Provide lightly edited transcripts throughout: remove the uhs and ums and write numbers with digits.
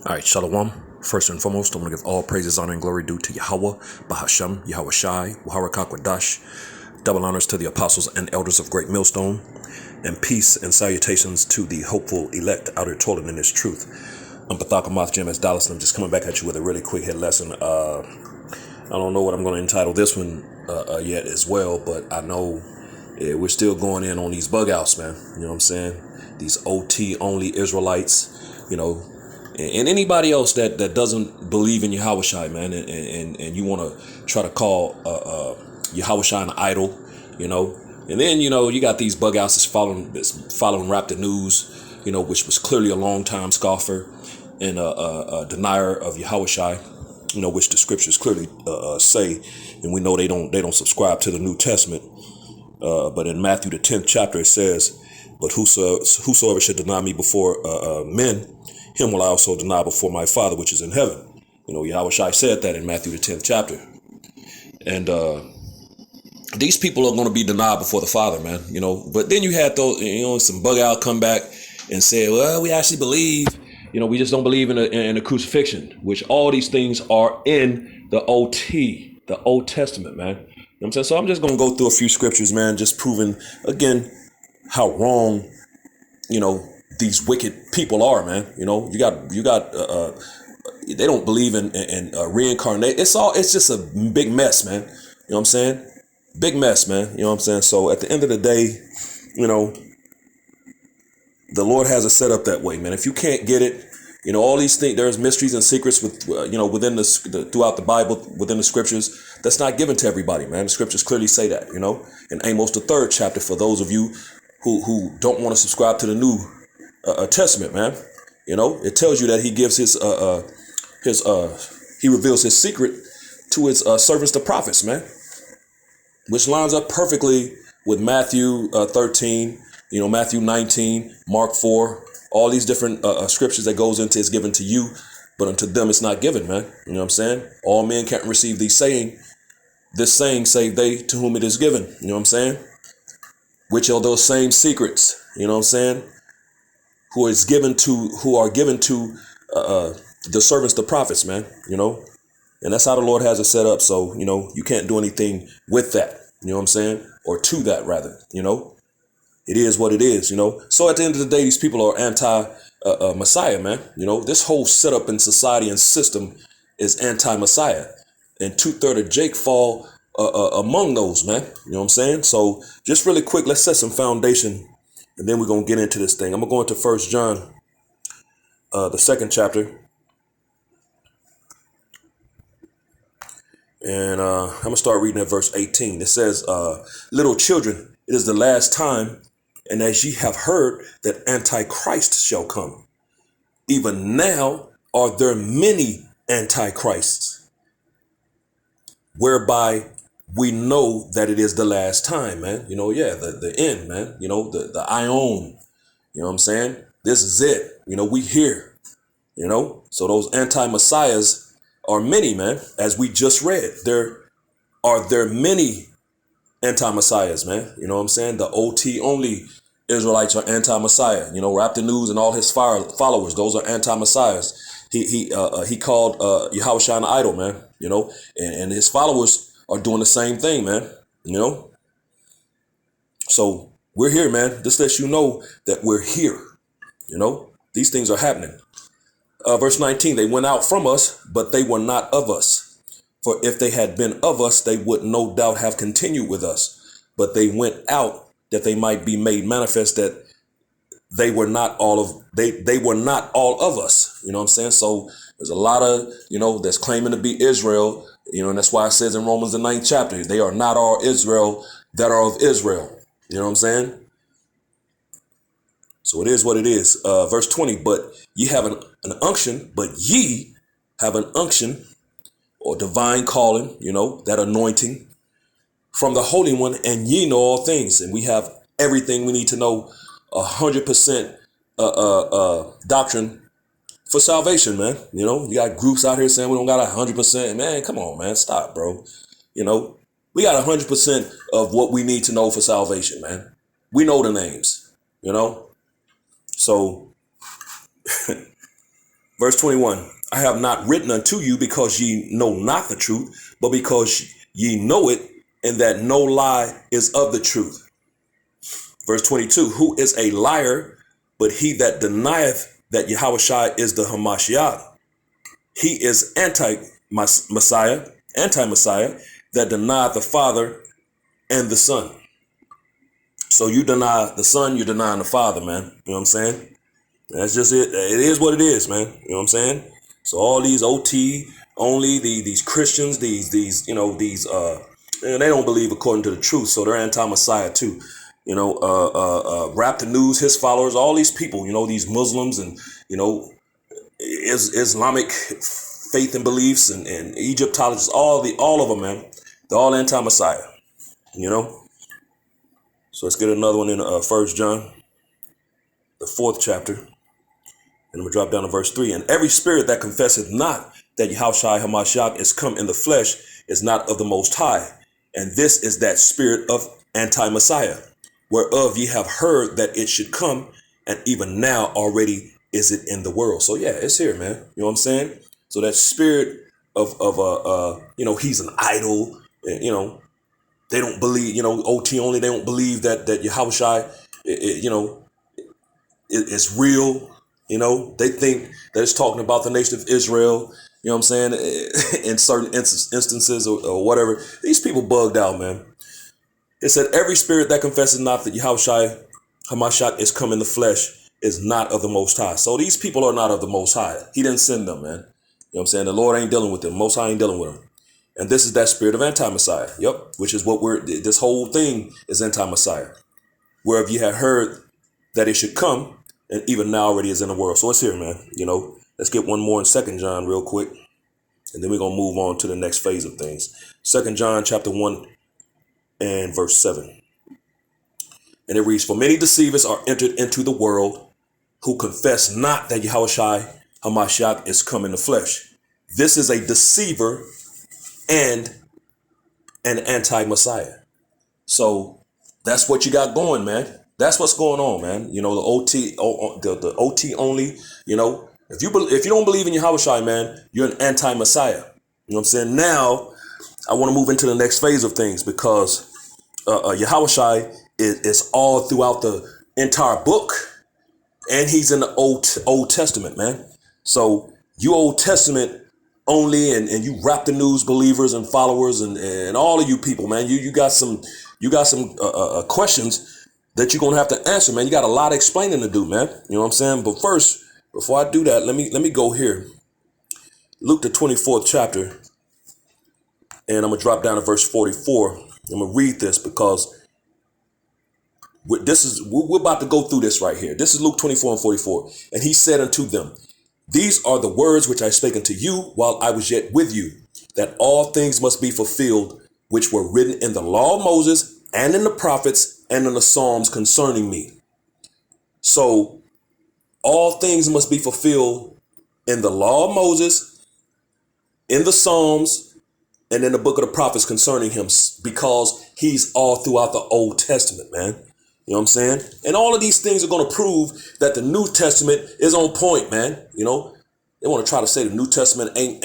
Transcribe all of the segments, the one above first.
All right, Shalom. First and foremost, I want to give all praises, honor, and glory due to Yahweh, Bahashem, Yahawashi, Waharakakwadash. Double honors to the apostles and elders of Great Millstone, and peace and salutations to the hopeful elect out here toiling in this truth. I'm Pathakamoth Jim S. Dallas, and I'm just coming back at you with a really quick hit lesson. I don't know what I'm going to entitle this one yet as well, but I know we're still going in on these bug outs, man. You know what I'm saying? These OT only Israelites, and anybody else that doesn't believe in Yahawashi, man, and you want to try to call Yahawashi an idol, and then you got these bug outs that's following Raptor News, which was clearly a long time scoffer and a denier of Yahawashi, which the scriptures clearly say, and we know they don't subscribe to the New Testament. But in Matthew the 10th chapter it says, "But whosoever should deny me before men, him will I also deny before my Father which is in heaven." Yahawashi said that in Matthew the 10th chapter. And these people are going to be denied before the Father, man. But then you had those, some bug out come back and say, well, we actually believe, we just don't believe in the crucifixion, which all these things are in the OT, the Old Testament, man. You know what I'm saying? So I'm just going to go through a few scriptures, man, just proving, again, how wrong, these wicked people are, man. You got they don't believe in reincarnate. It's just a big mess, man. You know what I'm saying? Big mess, man. You know what I'm saying? So at the end of the day, the Lord has it set up that way, man. If you can't get it, all these things, there's mysteries and secrets with, within throughout the Bible, within the scriptures, that's not given to everybody, man. The scriptures clearly say that, in Amos, the 3rd chapter, for those of you who don't want to subscribe to the New Testament, man. It tells you that he gives he reveals his secret to his servants, the prophets, man, which lines up perfectly with Matthew 13, Matthew 19, Mark 4, all these different scriptures that goes into is given to you, but unto them it's not given, man. You know what I'm saying? All men can't receive this saying save they to whom it is given. You know what I'm saying? Which are those same secrets, you know what I'm saying? Who are given to the servants, the prophets, man, and that's how the Lord has it set up. So, you can't do anything with that, you know what I'm saying? Or to that, rather, it is what it is, So at the end of the day, these people are anti-Messiah, man. This whole setup in society and system is anti-Messiah. And 2/3 of Jake fall among those, man. You know what I'm saying? So just really quick, let's set some foundation, and then we're going to get into this thing. I'm going to go into 1 John, the 2nd chapter. And I'm going to start reading at verse 18. It says, "Little children, it is the last time, and as ye have heard that Antichrist shall come, even now are there many Antichrists, whereby we know that it is the last time," man. The end, man. The Ion. You know what I'm saying? This is it. We here. So those anti-messiahs are many, man. As we just read, there many anti-messiahs, man. You know what I'm saying? The OT only Israelites are anti-messiah. Raptor News and all his followers, those are anti-messiahs. He called Yahawashi an idol, man. And his followers are doing the same thing, man. So we're here, man. This lets you know that we're here. These things are happening. Verse 19, "They went out from us, but they were not of us. For if they had been of us, they would no doubt have continued with us. But they went out that they might be made manifest that they were not all of us." You know what I'm saying? So there's a lot of, that's claiming to be Israel, and that's why it says in Romans the 9th chapter, they are not all Israel that are of Israel. You know what I'm saying? So it is what it is. Verse 20, "But ye have an unction, or divine calling, that anointing from the Holy One, and ye know all things." And we have everything we need to know, 100% doctrine for salvation, man. You got groups out here saying we don't got 100%. Man, come on, man, stop, bro. We got 100% of what we need to know for salvation, man. We know the names, So Verse 21. I have not written unto you because ye know not the truth, but because ye know it, and that no lie is of the truth. Verse 22. Who is a liar, but he that denieth that Yahawashi is the Hamashiach? He is anti-Messiah, that denieth the Father and the Son. So you deny the Son, you're denying the Father, man. You know what I'm saying? That's just it. It is what it is, man. You know what I'm saying? So all these OT only, these Christians, these they don't believe according to the truth, so they're anti-Messiah too. Rap the News, his followers, all these people, these Muslims and Islamic faith and beliefs and Egyptologists, all of them, man. They're all anti-Messiah. So let's get another one in 1 John, the 4th chapter. And I'm going to drop down to verse 3. And every spirit that confesseth not that Yahawashi Hamashiach is come in the flesh is not of the Most High. And this is that spirit of anti-Messiah, whereof ye have heard that it should come, and even now already is it in the world. So yeah, it's here, man. You know what I'm saying? So that spirit of he's an idol. They don't believe, OT only, they don't believe that Yahawashi, is real. They think that it's talking about the nation of Israel, you know what I'm saying, in certain instances or whatever. These people bugged out, man. It said, every spirit that confesses not that Yahawashi Hamashiach is come in the flesh is not of the Most High. So these people are not of the Most High. He didn't send them, man. You know what I'm saying? The Lord ain't dealing with them. Most High ain't dealing with them. And this is that spirit of anti-Messiah. Yep. Which is what this whole thing is anti-Messiah. Whereof ye have heard that it should come, and even now already is in the world. So it's here, man. Let's get one more in 2 John real quick. And then we're going to move on to the next phase of things. 2 John chapter 1 and verse 7. And it reads, for many deceivers are entered into the world, who confess not that Yahawashi Hamashiach is come in the flesh. This is a deceiver and an anti-Messiah. So that's what you got going, man. That's what's going on, man. The OT only, if you don't believe in Yahawashi, man, you're an anti-Messiah. You know what I'm saying? Now, I want to move into the next phase of things, because Yahawashi is all throughout the entire book, and he's in the Old Testament, man. So you Old Testament only, and you Rap the News believers and followers and all of you people, man, you got some questions that you're gonna have to answer, man. You got a lot of explaining to do, man. You know what I'm saying? But first, before I do that, let me go here. Luke the 24th chapter, and I'm gonna drop down to verse 44. I'm gonna read this because we're about to go through this right here. This is Luke 24 and 44. And he said unto them, these are the words which I spake unto you while I was yet with you, that all things must be fulfilled, which were written in the law of Moses and in the prophets and in the Psalms concerning me. So all things must be fulfilled in the law of Moses, in the Psalms, and in the book of the prophets concerning him, because he's all throughout the Old Testament, man. You know what I'm saying? And all of these things are going to prove that the New Testament is on point, man. They want to try to say the New Testament ain't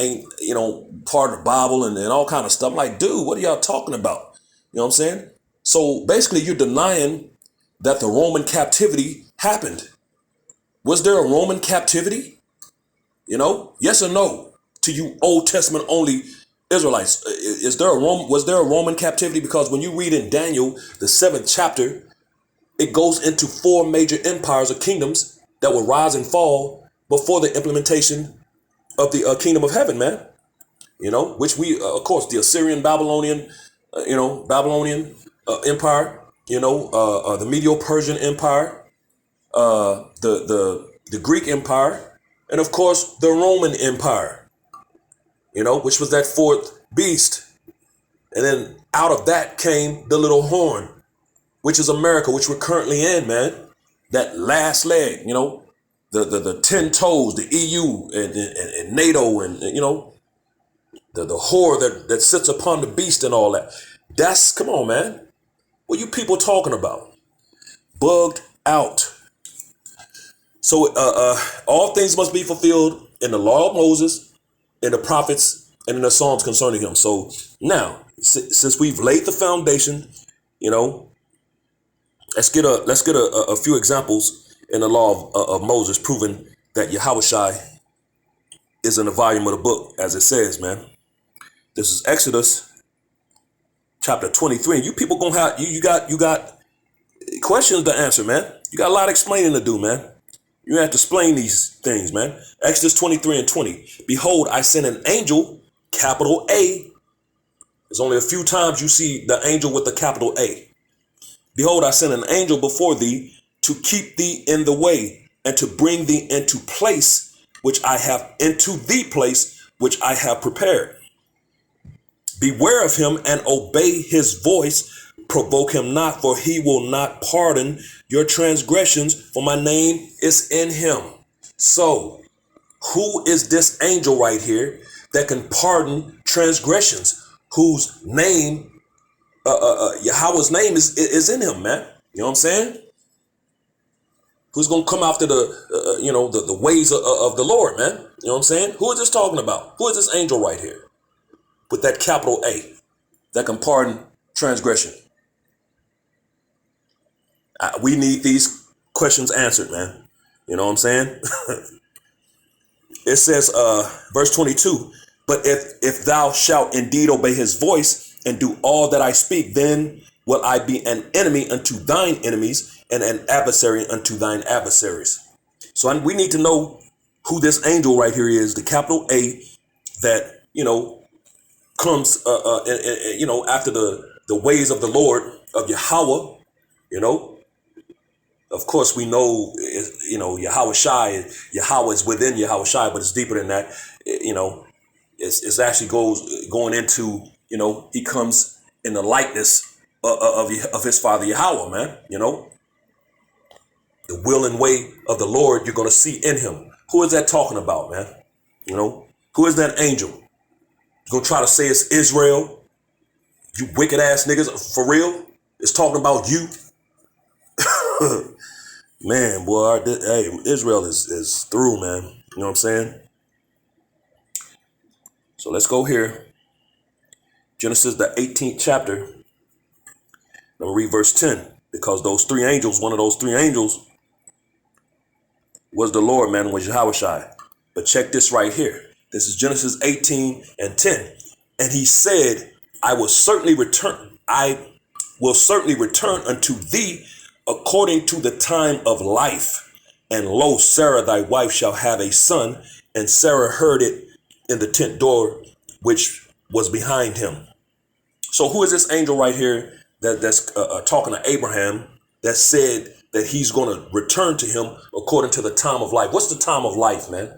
part of the Bible and all kind of stuff. I'm like, dude, what are y'all talking about? You know what I'm saying? So basically, you're denying that the Roman captivity happened. Was there a Roman captivity? Yes or no to you Old Testament only Israelites? Was there a Roman captivity? Because when you read in Daniel, the 7th chapter, it goes into 4 major empires or kingdoms that will rise and fall before the implementation of the kingdom of heaven, man. Which we, of course, the Assyrian, Babylonian, empire, the Medo-Persian empire, the Greek empire, and of course the Roman empire, which was that 4th beast. And then out of that came the little horn, which is America, which we're currently in, man. That last leg, the 10 toes, the EU and NATO, and the whore that sits upon the beast and all that. Come on, man. What you people talking about? Bugged out. So all things must be fulfilled in the law of Moses, in the prophets, and in the Psalms concerning him. So now, since we've laid the foundation, you know, let's get a few examples in the law of Moses proving that Yahawashi is in the volume of the book, as it says, man. This is Exodus chapter 23. And you people gonna have you got questions to answer, man. You got a lot of explaining to do, man. You have to explain these things, man. Exodus 23 and 20. Behold, I send an angel, capital A. There's only a few times you see the angel with the capital A. Behold, I send an angel before thee to keep thee in the way and to bring thee into the place which I have prepared. Beware of him and obey his voice. Provoke him not, for he will not pardon your transgressions, for my name is in him. So, who is this angel right here that can pardon transgressions? Whose name, Yahweh's name is in him, man. You know what I'm saying? Who's gonna come after the ways of the Lord, man? You know what I'm saying? Who is this talking about? Who is this angel right here with that capital A that can pardon transgression? We need these questions answered, man. You know what I'm saying? It says, verse 22, but if thou shalt indeed obey his voice and do all that I speak, then will I be an enemy unto thine enemies and an adversary unto thine adversaries. So we need to know who this angel right here is, the capital A, that, comes, after the ways of the Lord, of Yahweh, Of course, we know, Yahawashi, Yahweh is within Yahawashi, but it's deeper than that. It's actually going into, he comes in the likeness of his father Yahweh, man. The will and way of the Lord you're going to see in him. Who is that talking about, man? Who is that angel? You're going to try to say it's Israel? You wicked ass niggas, for real? It's talking about you? Man, boy, Israel is through, man. You know what I'm saying? So let's go here. Genesis, the 18th chapter. I'm going to read verse 10. Because those three angels, one of those three angels was the Lord, man, was Yahawashi. But check this right here. This is Genesis 18 and 10. And he said, I will certainly return unto thee according to the time of life. And lo, Sarah thy wife shall have a son. And Sarah heard it in the tent door, which was behind him. So who is this angel right here that's talking to Abraham that said that he's going to return to him according to the time of life? What's the time of life, man?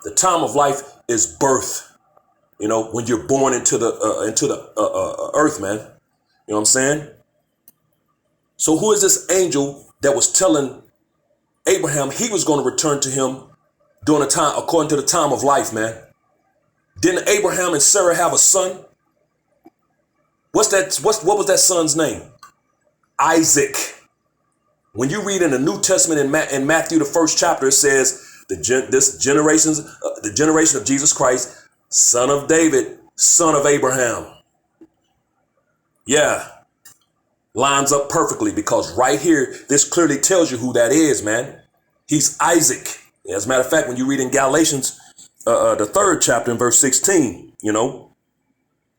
The time of life is birth. When you're born into the earth, man. You know what I'm saying? So who is this angel that was telling Abraham he was going to return to him during the time, according to the time of life, man? Didn't Abraham and Sarah have a son? What was that son's name? Isaac. When you read in the New Testament in Matthew, the first chapter, it says the generation of Jesus Christ, son of David, son of Abraham. Yeah. Lines up perfectly, because right here, this clearly tells you who that is, man. He's Isaac. As a matter of fact, when you read in Galatians, the 3rd chapter in verse 16,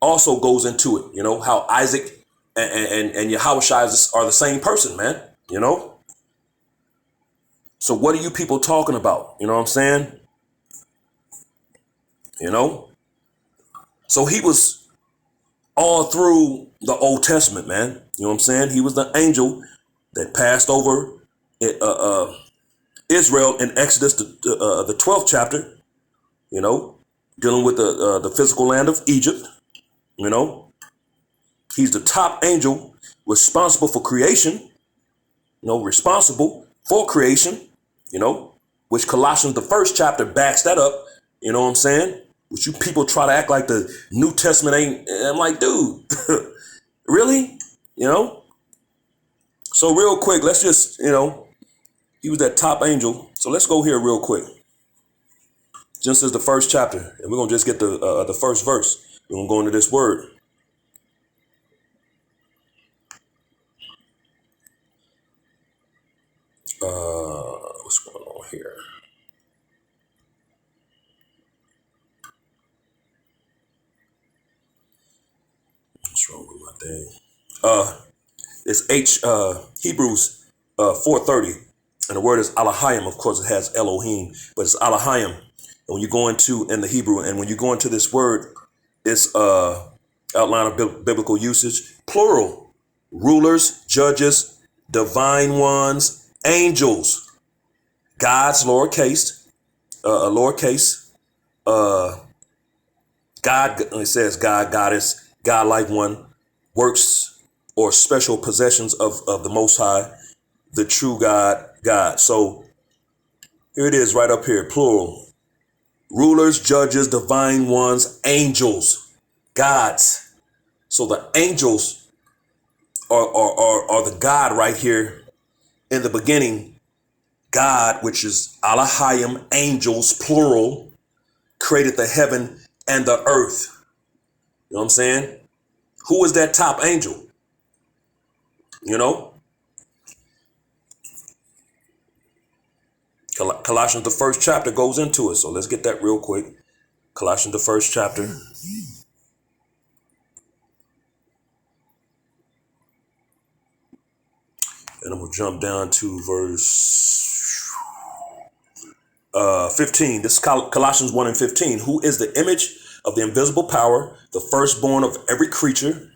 also goes into it, how Isaac and Yahawashi are the same person, man, So what are you people talking about? You know what I'm saying? So he was all through the Old Testament, man. You know what I'm saying? He was the angel that passed over Israel in Exodus, the 12th chapter, dealing with the physical land of Egypt. He's the top angel responsible for creation, responsible for creation, which Colossians, the 1st chapter, backs that up. You know what I'm saying? Which you people try to act like the New Testament ain't. I'm like, dude, really? So real quick, let's just, he was that top angel. So let's go here real quick. Genesis, the first chapter, and we're going to just get the first verse. We're going to go into this word. What's going on here? What's wrong with my thing? It's Hebrews 4:30, and the word is Alahayim. Of course, it has Elohim, but it's Alahayim. And when you go into in the Hebrew, and when you go into this word, it's outline of biblical usage, plural, rulers, judges, divine ones, angels, gods, lowercase, God. It says God, goddess, God-like one, works or special possessions of the Most High, the true God. So here it is right up here, plural. Rulers, judges, divine ones, angels, gods. So the angels are the God right here in the beginning. God, which is Alahayim, angels, plural, created the heaven and the earth. You know what I'm saying? Who is that top angel? You know? Colossians, the first chapter, goes into it. So let's get that real quick. Colossians, the first chapter. And I'm going to jump down to verse 15. This is Colossians 1 and 15. Who is the image of the invisible power, the firstborn of every creature?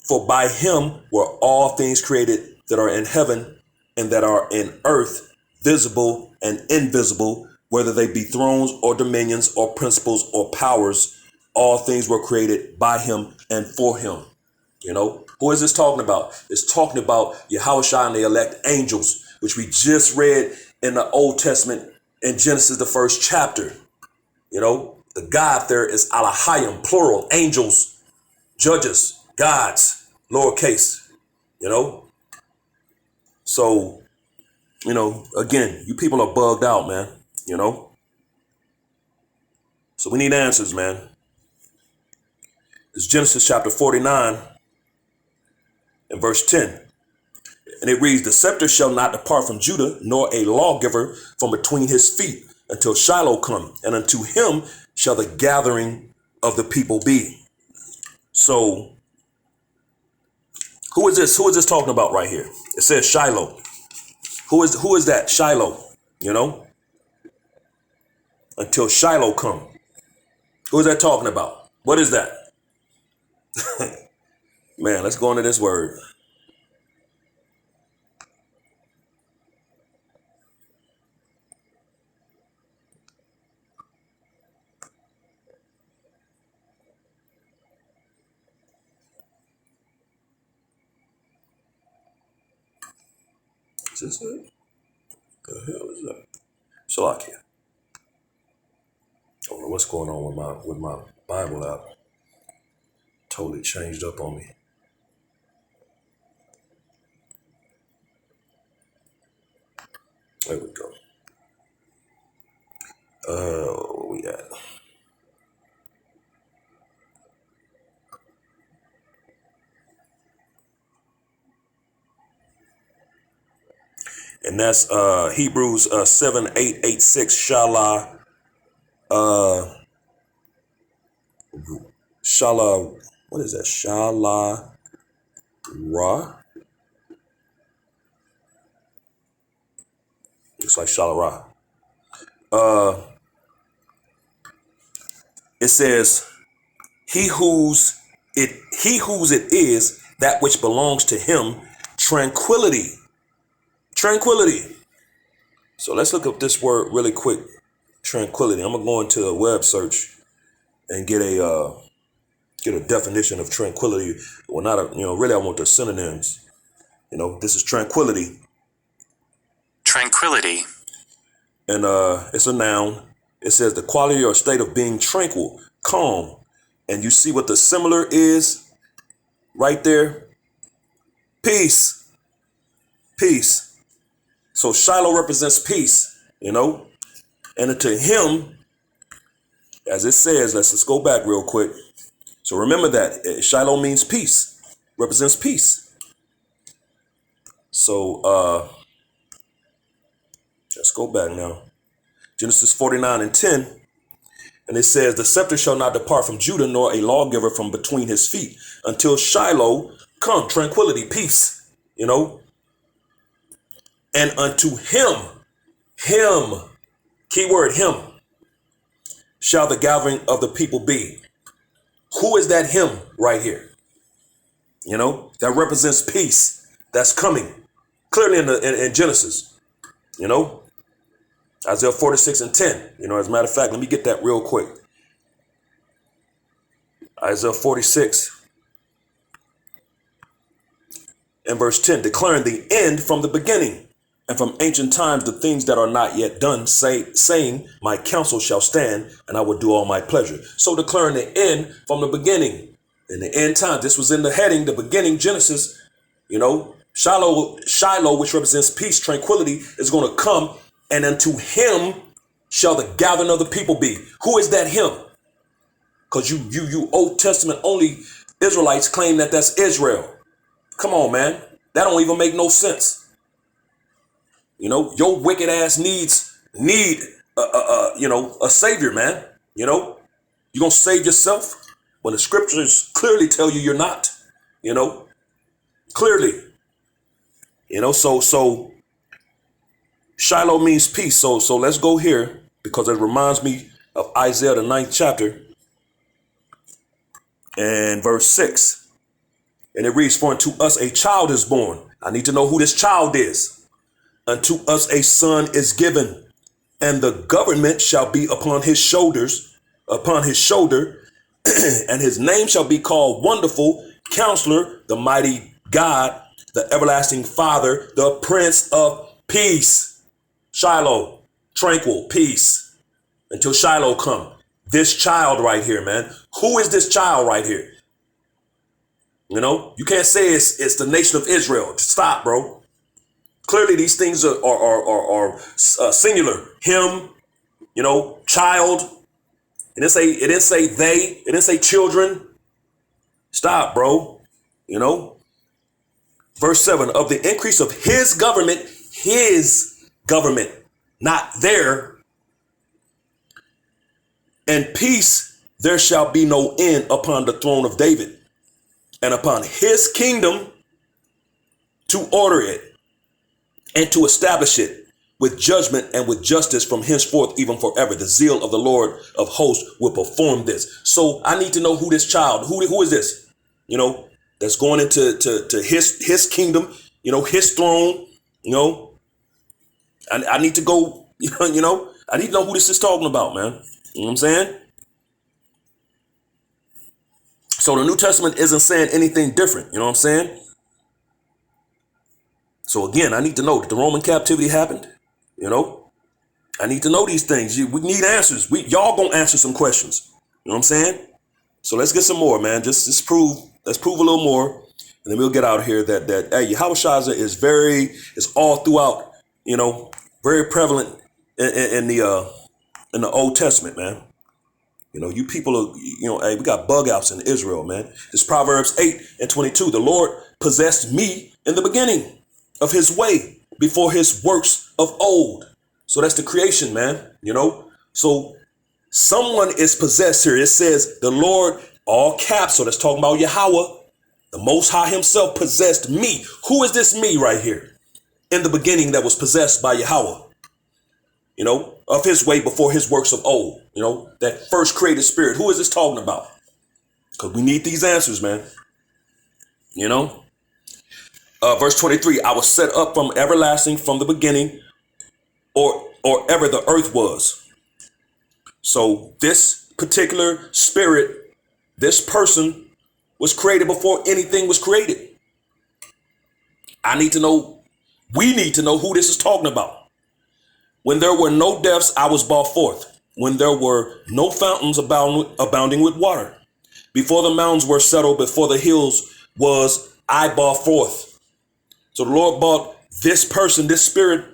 For by him were all things created that are in heaven and that are in earth, visible and invisible, whether they be thrones or dominions or principles or powers. All things were created by him and for him. You know, who is this talking about? It's talking about Yahawashi and the elect angels, which we just read in the Old Testament in Genesis, the first chapter. You know, the God there is Alahayim, plural, angels, judges, gods, lowercase, you know. So, you know, again, you people are bugged out, man, you know. So we need answers, man. It's Genesis chapter 49 and verse 10. And it reads, the scepter shall not depart from Judah, nor a lawgiver from between his feet, until Shiloh come, and unto him shall the gathering of the people be. So, who is this? Who is this talking about right here? It says Shiloh. Who is that? Shiloh, you know? Until Shiloh come. Who is that talking about? What is that? Man, let's go into this word. Is this it? The hell is that? Salakia. I don't know what's going on with my Bible app. Totally changed up on me. There we go. Where we at? And that's Hebrews 7:8-8-6. Shala, what is that? Shala Ra? Looks like Shala Ra. It says, he whose it is, that which belongs to him, tranquility. Tranquility. So let's look up this word really quick. Tranquility. I'm gonna go into a web search and get a definition of tranquility. Well, not a, really I want the synonyms. This is tranquility. Tranquility. And it's a noun. It says the quality or state of being tranquil, calm. And you see what the similar is right there? Peace. Peace. So Shiloh represents peace, and to him As it says, let's go back real quick. So remember that Shiloh means peace, represents peace. So let's go back now. Genesis 49:10. And it says, the scepter shall not depart from Judah, nor a lawgiver from between his feet, until Shiloh come, tranquility, peace, and unto him, keyword him, shall the gathering of the people be. Who is that him right here? That represents peace that's coming clearly in Genesis, Isaiah 46:10. As a matter of fact, let me get that real quick. Isaiah 46 and verse 10, declaring the end from the beginning, and from ancient times the things that are not yet done, saying, my counsel shall stand, and I will do all my pleasure. So declaring the end from the beginning. In the end time, this was in the heading, the beginning, Genesis, Shiloh, which represents peace, tranquility, is going to come. And unto him shall the gathering of the people be. Who is that him? Because you Old Testament only Israelites claim that that's Israel. Come on, man. That don't even make no sense. Your wicked ass need a savior, man. You gonna save yourself when the scriptures clearly tell you you're not. Clearly. So Shiloh means peace. So let's go here, because it reminds me of Isaiah, the 9th chapter, and verse 6. And it reads, for unto us a child is born. I need to know who this child is. Unto us a son is given, and the government shall be upon his shoulder, and his name shall be called Wonderful, Counselor, the Mighty God, the Everlasting Father, the Prince of Peace. Shiloh, tranquil, peace, until Shiloh come. This child right here, man. Who is this child right here? You can't say it's the nation of Israel. Stop, bro. Clearly, these things are singular. Him, child. It didn't say they. It didn't say children. Stop, bro. Verse 7, of the increase of his government, not there, and peace there shall be no end upon the throne of David, and upon his kingdom, to order it and to establish it with judgment and with justice from henceforth even forever. The zeal of the Lord of hosts will perform this. So I need to know who this child, who is this, that's going into his kingdom, his throne, I need to go, I need to know who this is talking about, man. You know what I'm saying? So the New Testament isn't saying anything different. You know what I'm saying? So again, I need to know that the Roman captivity happened. I need to know these things. We need answers. Y'all gonna answer some questions. You know what I'm saying? So let's get some more, man. Let's prove a little more, and then we'll get out of here. That hey, Yahawashi is all throughout. Very prevalent in the Old Testament, man. You people are, hey, we got bug outs in Israel, man. It's Proverbs 8:22. The Lord possessed me in the beginning of his way, before his works of old. So that's the creation, man. So someone is possessed here. It says the Lord, all caps. So that's talking about Yahweh, the Most High himself possessed me. Who is this me right here? In the beginning, that was possessed by Yahweh, of his way, before his works of old, that first created spirit. Who is this talking about? Because we need these answers, man. Verse 23, I was set up from everlasting, from the beginning, or ever the earth was. So this particular spirit, this person, was created before anything was created. We need to know who this is talking about. When there were no depths, I was brought forth. When there were no fountains abounding with water. Before the mountains were settled, before the hills was I brought forth. So the Lord brought this person, this spirit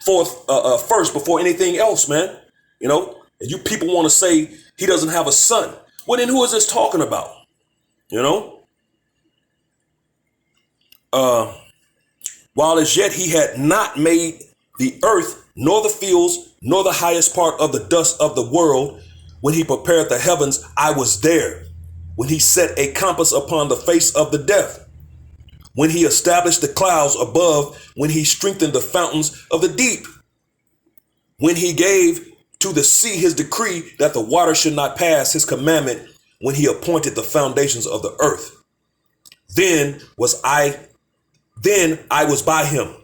forth first before anything else, man. And you people want to say He doesn't have a son. Well, then who is this talking about? You know? While as yet he had not made the earth, nor the fields, nor the highest part of the dust of the world, when he prepared the heavens, I was there. When he set a compass upon the face of the depth, when he established the clouds above, when he strengthened the fountains of the deep, when he gave to the sea his decree that the water should not pass, his commandment, when he appointed the foundations of the earth. Then I was by him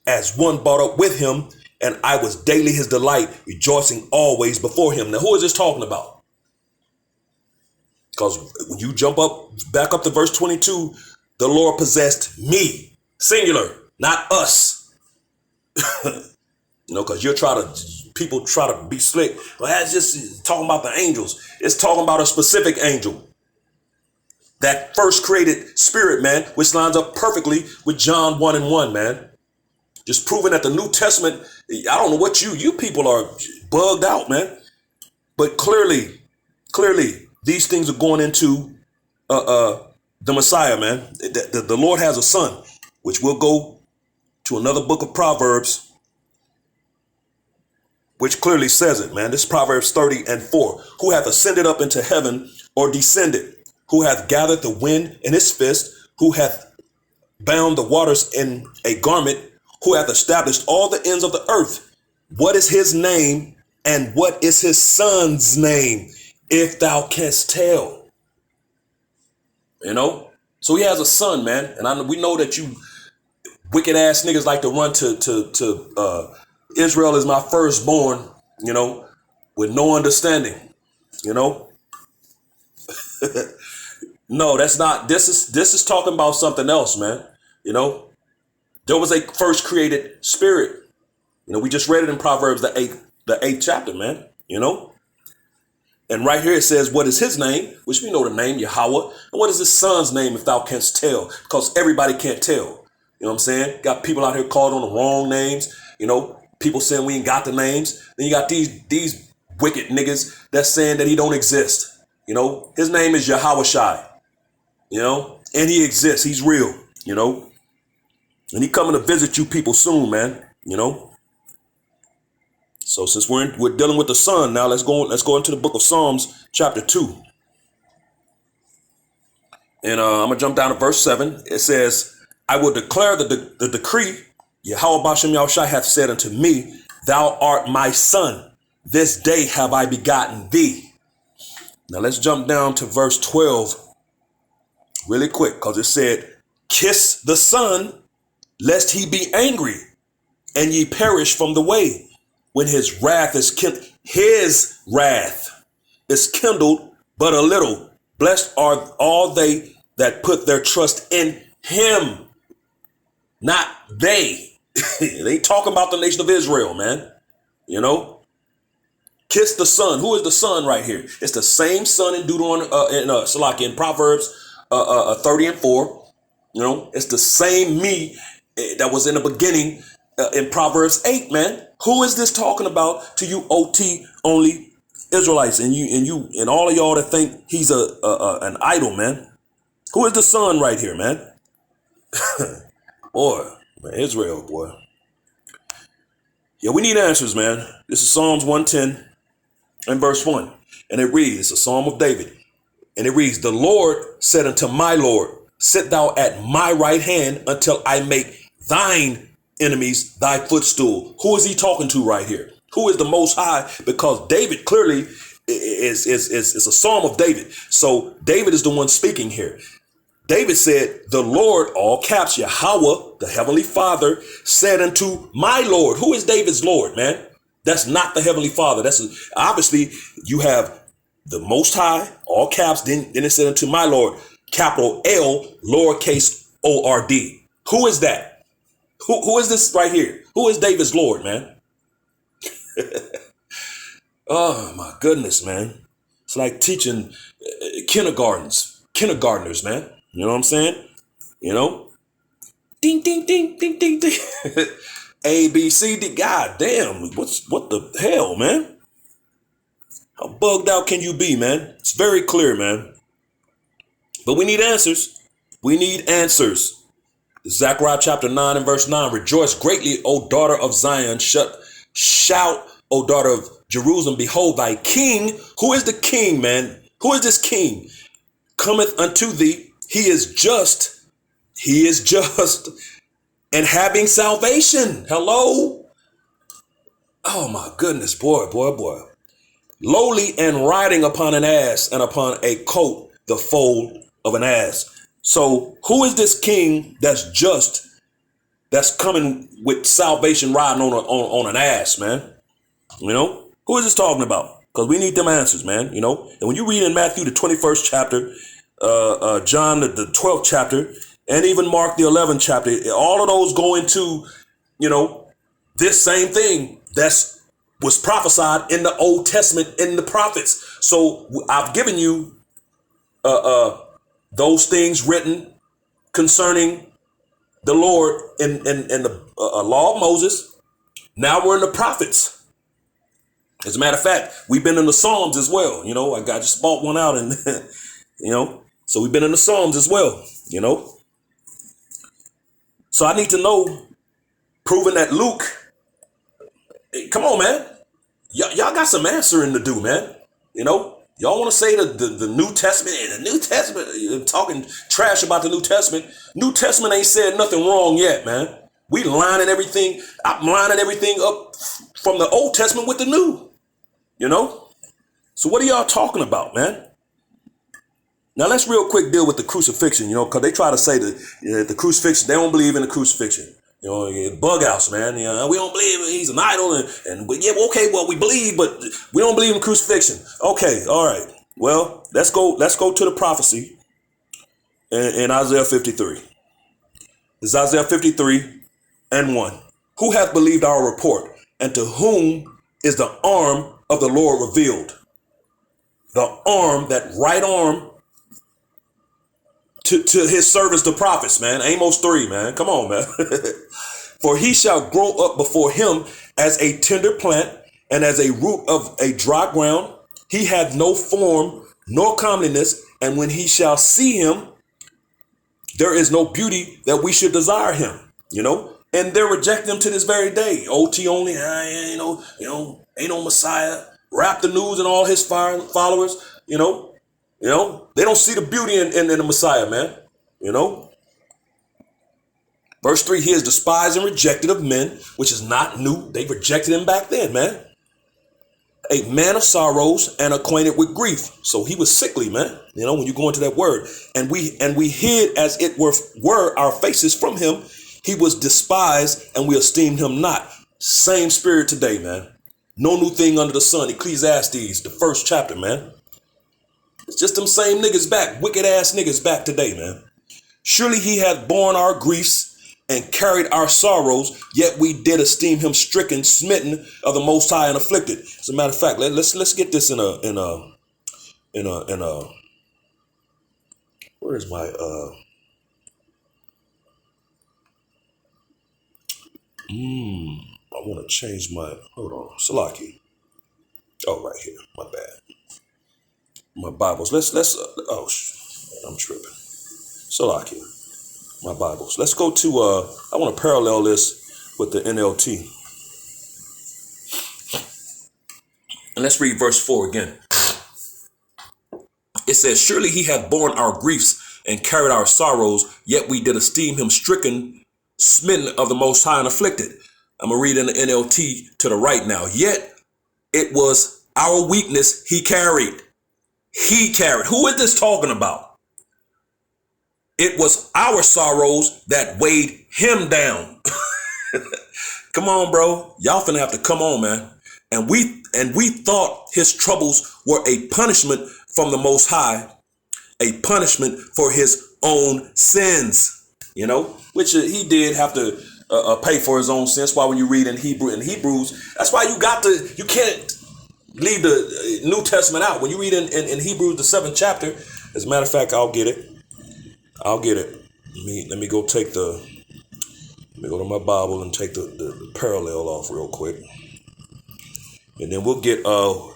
as one brought up with him, and I was daily his delight, rejoicing always before him. Now, who is this talking about? Because when you back up to verse 22, the Lord possessed me, singular, not us. Because people try to be slick. Well, that's just talking about the angels. It's talking about a specific angel. That first created spirit, man, which lines up perfectly with John 1:1, man. Just proving that the New Testament, I don't know what you people are bugged out, man. But clearly, these things are going into the Messiah, man. The Lord has a son, which we'll go to another book of Proverbs, which clearly says it, man. This is Proverbs 30:4. Who hath ascended up into heaven or descended? Who hath gathered the wind in his fist? Who hath bound the waters in a garment? Who hath established all the ends of the earth? What is his name, and what is his son's name, if thou canst tell? So he has a son, man. And we know that you wicked ass niggas like to run to Israel is my firstborn, with no understanding, No, that's not. This is talking about something else, man. There was a first created spirit. We just read it in Proverbs, the eighth chapter, man. And right here it says, what is his name? Which we know the name, Yahweh. And what is his son's name, if thou canst tell? Because everybody can't tell. You know what I'm saying? Got people out here called on the wrong names. People saying we ain't got the names. Then you got these wicked niggas that's saying that he don't exist. His name is Yahawashi. And he exists. He's real. And he coming to visit you people soon, man. So since we're dealing with the son now, let's go into the book of Psalms, chapter 2. And I'm gonna jump down to verse 7. It says, I will declare the decree. Yahweh Bashem Yahushai hath said unto me, thou art my son. This day have I begotten thee. Now let's jump down to verse 12 really quick, because it said, kiss the son, lest he be angry, and ye perish from the way, when his wrath is kindled. His wrath is kindled but a little. Blessed are all they that put their trust in him, not they. They ain't talking about the nation of Israel, man. Kiss the son. Who is the son right here? It's the same son in Deuteronomy, in Proverbs 30:4. It's the same me that was in the beginning in Proverbs 8, man. Who is this talking about to you OT only Israelites and all of y'all that think he's an idol, man? Who is the son right here, man? Boy, man, Israel, boy. Yeah, we need answers, man. This is Psalms 110 and verse 1. And it reads, it's a Psalm of David. And it reads, the Lord said unto my Lord, sit thou at my right hand until I make thine enemies thy footstool. Who is he talking to right here? Who is the Most High? Because David clearly is a Psalm of David. So David is the one speaking here. David said, the Lord, all caps, Yahweh, the Heavenly Father, said unto my Lord. Who is David's Lord, man? That's not the Heavenly Father. That's obviously you have the Most High, all caps, then it said unto my Lord, capital L, lowercase O-R-D. Who is that? Who is this right here? Who is David's Lord, man? Oh, my goodness, man. It's like teaching kindergartners, man. You know what I'm saying? Ding, ding, ding, ding, ding, ding. A, B, C, D. God damn. What the hell, man? How bugged out can you be, man? It's very clear, man. But we need answers. We need answers. Zechariah chapter 9 and verse 9. Rejoice greatly, O daughter of Zion. Shout, O daughter of Jerusalem. Behold, thy king. Who is the king, man? Who is this king? Cometh unto thee. He is just. He is just. And having salvation. Hello? Oh my goodness, boy. Lowly and riding upon an ass and upon a coat, the foal of an ass. So who is this king that's just, that's coming with salvation riding on an ass, man? You know, who is this talking about? Because we need them answers, man. You know, and when you read in Matthew, the 21st chapter, John, the 12th chapter, and even Mark, the 11th chapter, all of those go into, you know, this same thing that's was prophesied in the Old Testament in the prophets. So I've given you those things written concerning the Lord in the law of Moses. Now we're in the prophets. As a matter of fact, we've been in the Psalms as well. You know, I just bought one out and, you know, so we've been in the Psalms as well, you know. So I need to know, proving that Luke, hey, come on, man. Y'all got some answering to do, man. You know, y'all want to say the New Testament, and the New Testament, talking trash about the New Testament. New Testament ain't said nothing wrong yet, man. We lining everything, I'm lining everything up from the Old Testament with the New, you know? So what are y'all talking about, man? Now let's real quick deal with the crucifixion, you know, because they try to say the crucifixion, they don't believe in the crucifixion. You know, bug outs, man. You know, we don't believe he's an idol, and yeah, okay, well, we believe, but we don't believe in crucifixion. Okay, all right. Well, let's go to the prophecy in Isaiah 53. It's Isaiah 53 and 1. Who hath believed our report, and to whom is the arm of the Lord revealed? The arm, that right arm, to his servants, the prophets, man. Amos 3, man. Come on, man. For he shall grow up before him as a tender plant, and as a root of a dry ground. He hath no form nor comeliness, and when he shall see him, there is no beauty that we should desire him. You know, and they're rejecting him to this very day. OT only, ain't no Messiah. Rap the news and all his followers, you know, they don't see the beauty in the Messiah, man. You know. Verse 3, he is despised and rejected of men, which is not new. They rejected him back then, man. A man of sorrows and acquainted with grief. So he was sickly, man. You know, when you go into that word. And we hid as it were our faces from him. He was despised and we esteemed him not. Same spirit today, man. No new thing under the sun. Ecclesiastes, the 1st chapter, man. It's just them same niggas back. Wicked ass niggas back today, man. Surely he hath borne our griefs and carried our sorrows, yet we did esteem him stricken, smitten of the Most High, and afflicted. As a matter of fact, let's get this in a where is my I want to change my, hold on, Salaki. Oh, right here, my bad. My Bibles. I'm tripping. Salaki. My Bibles. Let's go to, I want to parallel this with the NLT. And let's read verse 4 again. It says, surely he hath borne our griefs and carried our sorrows, yet we did esteem him stricken, smitten of the Most High, and afflicted. I'm going to read in the NLT to the right now. Yet it was our weakness he carried. He carried. Who is this talking about? It was our sorrows that weighed him down. Come on, bro. Y'all finna have to come on, man. And we thought his troubles were a punishment from the Most High, a punishment for his own sins, you know, which he did have to pay for his own sins. Why when you read in Hebrews, that's why you can't leave the New Testament out. When you read in Hebrews, the 7th chapter, as a matter of fact, I'll get it. Let me go to my Bible and take the parallel off real quick. And then we'll get,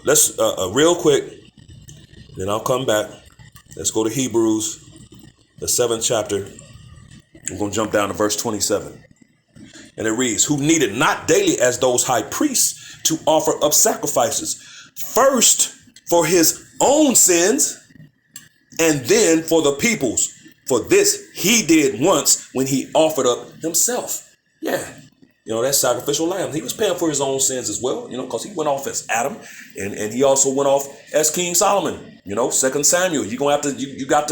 let's, real quick, then I'll come back. Let's go to Hebrews, the 7th chapter. We're going to jump down to verse 27. And it reads, who needed not daily as those high priests to offer up sacrifices, first for his own sins, and then for the people's. For this he did once when he offered up himself. Yeah. That sacrificial lamb. He was paying for his own sins as well, because he went off as Adam and he also went off as King Solomon. 2 Samuel. You're going to have to, you got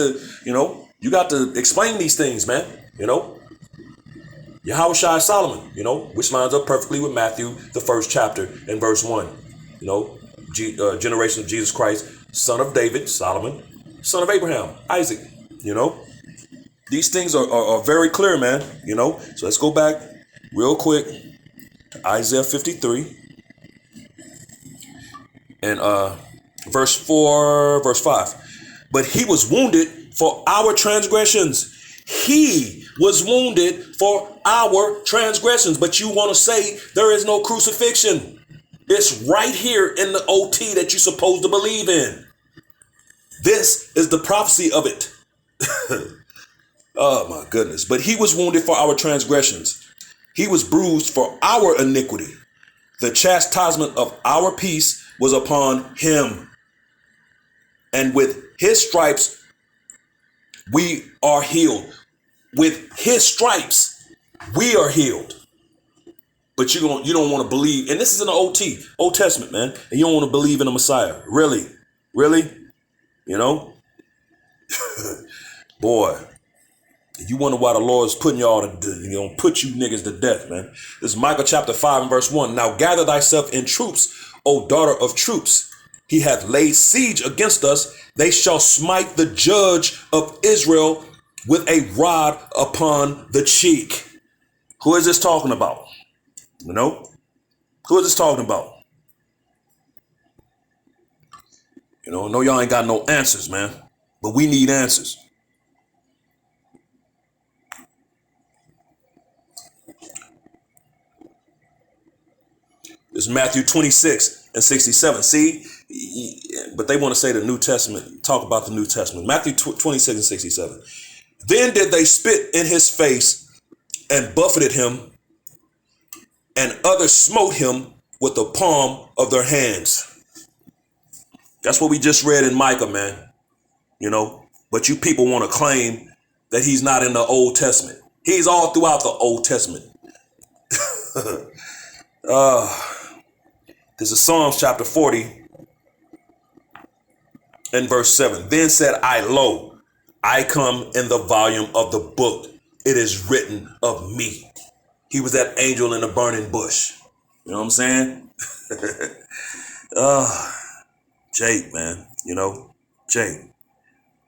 to explain these things, man. Yahawashi Solomon, which lines up perfectly with Matthew, the 1st chapter and verse 1. Generation of Jesus Christ, son of David, Solomon, son of Abraham, Isaac, These things are very clear, man, So let's go back real quick to Isaiah 53 and verse 4, verse 5. But he was wounded for our transgressions. He was wounded for our transgressions. But you want to say there is no crucifixion. It's right here in the OT that you're supposed to believe in. This is the prophecy of it. Oh my goodness. But he was wounded for our transgressions. He was bruised for our iniquity. The chastisement of our peace was upon him. And with his stripes, we are healed. With his stripes, we are healed. But you don't want to believe. And this is in the Old Testament, man. And you don't want to believe in the Messiah. Really? Boy. You wonder why the Lord is putting y'all to, put you niggas to death, man. This is Micah chapter 5 and verse 1. Now gather thyself in troops, O daughter of troops. He hath laid siege against us. They shall smite the judge of Israel with a rod upon the cheek. Who is this talking about? Who is this talking about? I know y'all ain't got no answers, man. But we need answers. It's Matthew 26 and 67. See, but they want to say the New Testament, talk about the New Testament. Matthew 26 and 67. Then did they spit in his face and buffeted him, and others smote him with the palm of their hands. That's what we just read in Micah, man. But you people want to claim that he's not in the Old Testament. He's all throughout the Old Testament. This is Psalms chapter 40 and verse 7. Then said I, lo, I come in the volume of the book. It is written of me. He was that angel in the burning bush. You know what I'm saying? Jake, man. Jake.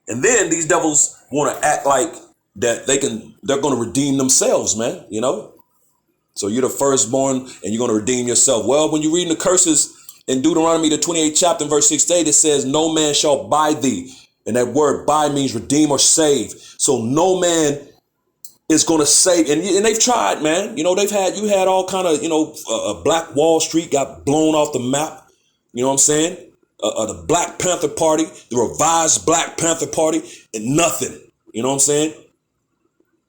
And then these devils want to act like that they're going to redeem themselves, man. So you're the firstborn and you're going to redeem yourself. Well, when you're reading the curses in Deuteronomy, the 28th chapter, verse 6-8, it says, no man shall buy thee. And that word buy means redeem or save. So no man is going to save. And they've tried, man. You had all kind of, Black Wall Street got blown off the map. You know what I'm saying? The Black Panther Party, the revised Black Panther Party, and nothing. You know what I'm saying?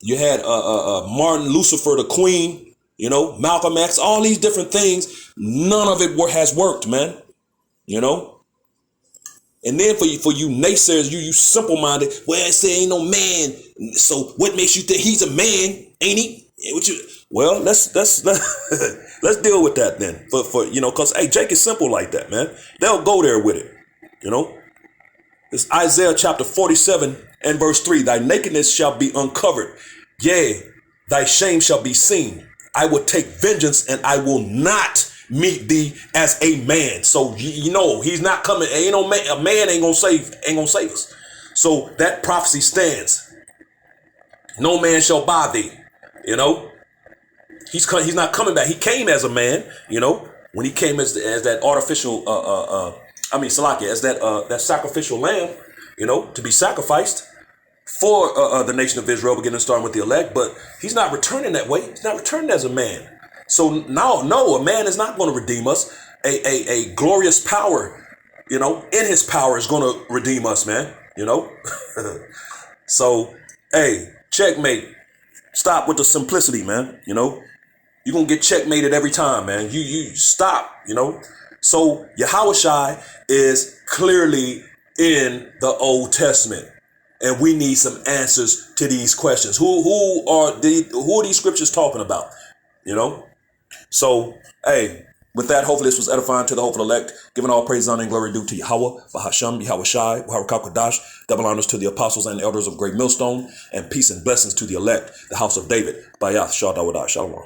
You had Martin Lucifer, the Queen. Malcolm X, all these different things, none of it has worked, man. And then for you naysayers, you simple-minded, well, I say ain't no man. So what makes you think he's a man, ain't he? Well, let's let's deal with that then. Because hey, Jake is simple like that, man. They'll go there with it. It's Isaiah chapter 47 and verse 3. Thy nakedness shall be uncovered. Yea, thy shame shall be seen. I will take vengeance and I will not meet thee as a man. So he's not coming. Ain't no man. A man ain't gonna save us. So that prophecy stands. No man shall buy thee. He's not coming back. He came as a man. When he came as that artificial. Salakia, as that sacrificial lamb. To be sacrificed for the nation of Israel, beginning starting with the elect, but he's not returning that way. He's not returning as a man. So no, a man is not going to redeem us. a glorious power, in his power is going to redeem us, man, So, hey, checkmate. Stop with the simplicity, man. You're going to get checkmated every time, man. You stop. So Yahawashi is clearly in the Old Testament. And we need some answers to these questions. Who are these scriptures talking about? You know? So, hey, with that, hopefully this was edifying to the hopeful elect, giving all praise, honor, and glory due to Yahweh, Bahasham, Yahawashi, Waharakakadash, double honors to the apostles and elders of Great Millstone, and peace and blessings to the elect, the house of David. Bayath, Shadawadah, Shalom.